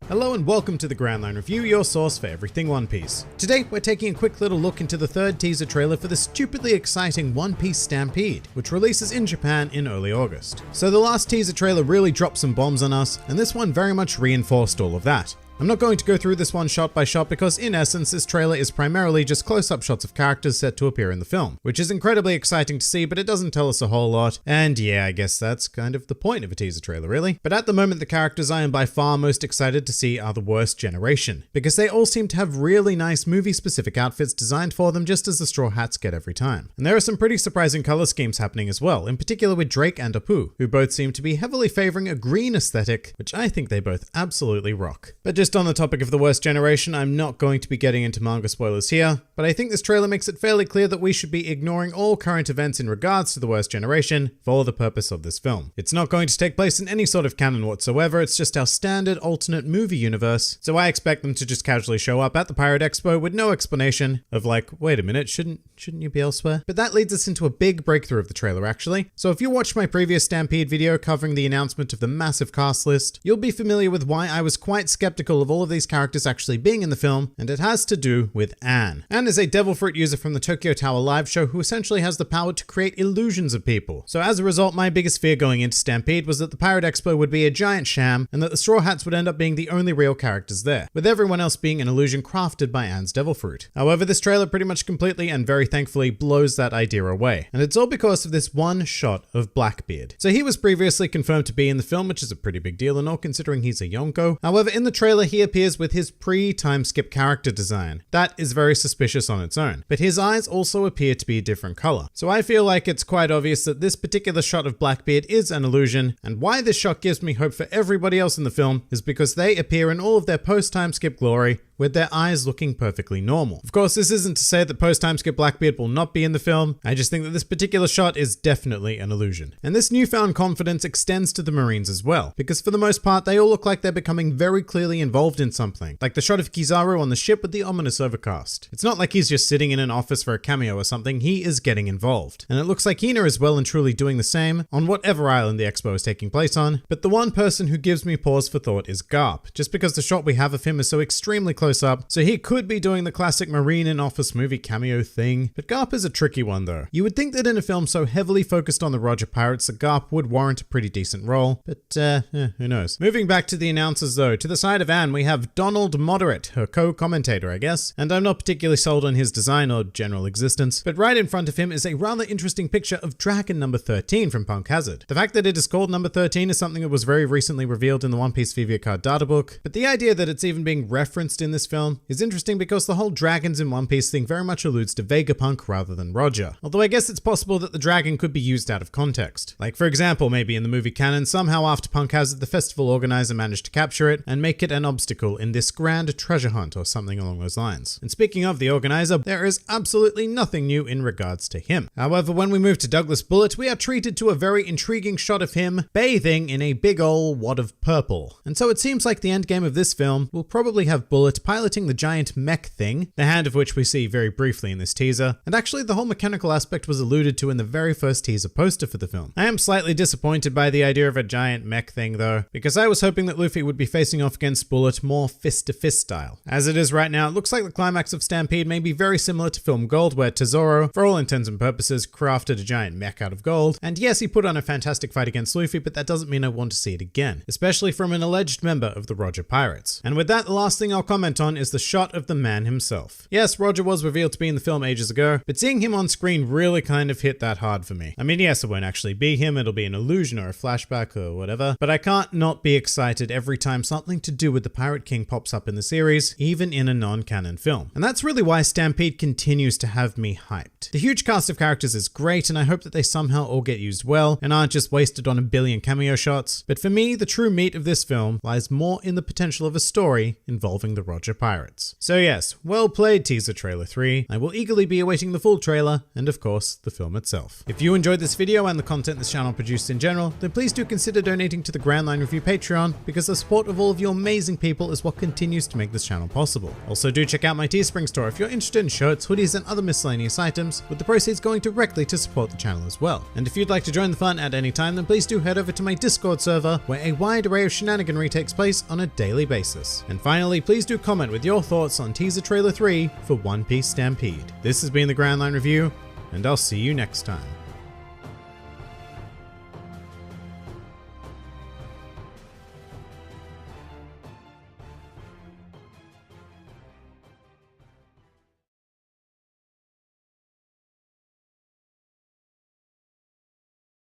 Hello and welcome to the Grand Line Review, your source for everything One Piece. Today we're taking a quick little look into the third teaser trailer for the stupidly exciting One Piece Stampede, which releases in Japan in early August. So the last teaser trailer really dropped some bombs on us, and this one very much reinforced all of that. I'm not going to go through this one shot by shot because in essence this trailer is primarily just close-up shots of characters set to appear in the film, which is incredibly exciting to see, but it doesn't tell us a whole lot, and yeah, I guess that's kind of the point of a teaser trailer really. But at the moment the characters I am by far most excited to see are the Worst Generation, because they all seem to have really nice movie-specific outfits designed for them just as the Straw Hats get every time. And there are some pretty surprising color schemes happening as well, in particular with Drake and Apu, who both seem to be heavily favoring a green aesthetic, which I think they both absolutely rock. But just on the topic of the Worst Generation, I'm not going to be getting into manga spoilers here, but I think this trailer makes it fairly clear that we should be ignoring all current events in regards to the Worst Generation for the purpose of this film. It's not going to take place in any sort of canon whatsoever, it's just our standard alternate movie universe, so I expect them to just casually show up at the Pirate Expo with no explanation of like, wait a minute, shouldn't you be elsewhere? But that leads us into a big breakthrough of the trailer actually. So if you watched my previous Stampede video covering the announcement of the massive cast list, you'll be familiar with why I was quite skeptical of all of these characters actually being in the film, and it has to do with Anne. Anne is a Devil Fruit user from the Tokyo Tower live show who essentially has the power to create illusions of people. So as a result, my biggest fear going into Stampede was that the Pirate Expo would be a giant sham, and that the Straw Hats would end up being the only real characters there, with everyone else being an illusion crafted by Anne's Devil Fruit. However, this trailer pretty much completely and very thankfully blows that idea away, and it's all because of this one shot of Blackbeard. So he was previously confirmed to be in the film, which is a pretty big deal and all considering he's a Yonko. However, in the trailer he appears with his pre-time skip character design. That is very suspicious on its own, but his eyes also appear to be a different color. So I feel like it's quite obvious that this particular shot of Blackbeard is an illusion, and why this shot gives me hope for everybody else in the film is because they appear in all of their post-time skip glory with their eyes looking perfectly normal. Of course, this isn't to say that post-time skip Blackbeard will not be in the film, I just think that this particular shot is definitely an illusion. And this newfound confidence extends to the Marines as well, because for the most part they all look like they're becoming very clearly involved in something, like the shot of Kizaru on the ship with the ominous overcast. It's not like he's just sitting in an office for a cameo or something, he is getting involved. And it looks like Hina is well and truly doing the same on whatever island the expo is taking place on, but the one person who gives me pause for thought is Garp, just because the shot we have of him is so extremely close up, so he could be doing the classic Marine in Office movie cameo thing. But Garp is a tricky one though. You would think that in a film so heavily focused on the Roger Pirates that Garp would warrant a pretty decent role, but who knows. Moving back to the announcers though, to the side of Anne we have Donald Moderate, her co-commentator I guess, and I'm not particularly sold on his design or general existence, but right in front of him is a rather interesting picture of Dragon number 13 from Punk Hazard. The fact that it is called number 13 is something that was very recently revealed in the One Piece Vivia Card databook, but the idea that it's even being referenced in this film is interesting because the whole dragons in One Piece thing very much alludes to Vegapunk rather than Roger. Although I guess it's possible that the dragon could be used out of context. Like for example, maybe in the movie canon, somehow after Punk Hazard, the festival organizer managed to capture it and make it an obstacle in this grand treasure hunt or something along those lines. And speaking of the organizer, there is absolutely nothing new in regards to him. However, when we move to Douglas Bullet, we are treated to a very intriguing shot of him bathing in a big ol' wad of purple. And so it seems like the endgame of this film will probably have Bullet piloting the giant mech thing, the hand of which we see very briefly in this teaser, and actually the whole mechanical aspect was alluded to in the very first teaser poster for the film. I am slightly disappointed by the idea of a giant mech thing though, because I was hoping that Luffy would be facing off against Bullet more fist-to-fist style. As it is right now, it looks like the climax of Stampede may be very similar to film Gold, where Tesoro, for all intents and purposes, crafted a giant mech out of gold, and yes, he put on a fantastic fight against Luffy, but that doesn't mean I want to see it again, especially from an alleged member of the Roger Pirates. And with that, the last thing I'll comment on is the shot of the man himself. Yes, Roger was revealed to be in the film ages ago, but seeing him on screen really kind of hit that hard for me. I mean, yes, it won't actually be him, it'll be an illusion or a flashback or whatever, but I can't not be excited every time something to do with the Pirate King pops up in the series, even in a non-canon film. And that's really why Stampede continues to have me hyped. The huge cast of characters is great, and I hope that they somehow all get used well, and aren't just wasted on a billion cameo shots, but for me, the true meat of this film lies more in the potential of a story involving the Roger Roger Pirates. So yes, well played teaser trailer 3. I will eagerly be awaiting the full trailer and of course the film itself. If you enjoyed this video and the content this channel produced in general, then please do consider donating to the Grand Line Review Patreon, because the support of all of you amazing people is what continues to make this channel possible. Also do check out my Teespring store if you're interested in shirts, hoodies and other miscellaneous items, with the proceeds going directly to support the channel as well. And if you'd like to join the fun at any time, then please do head over to my Discord server, where a wide array of shenaniganry takes place on a daily basis. And finally, please do comment with your thoughts on teaser trailer 3 for One Piece Stampede. This has been the Grand Line Review, and I'll see you next time.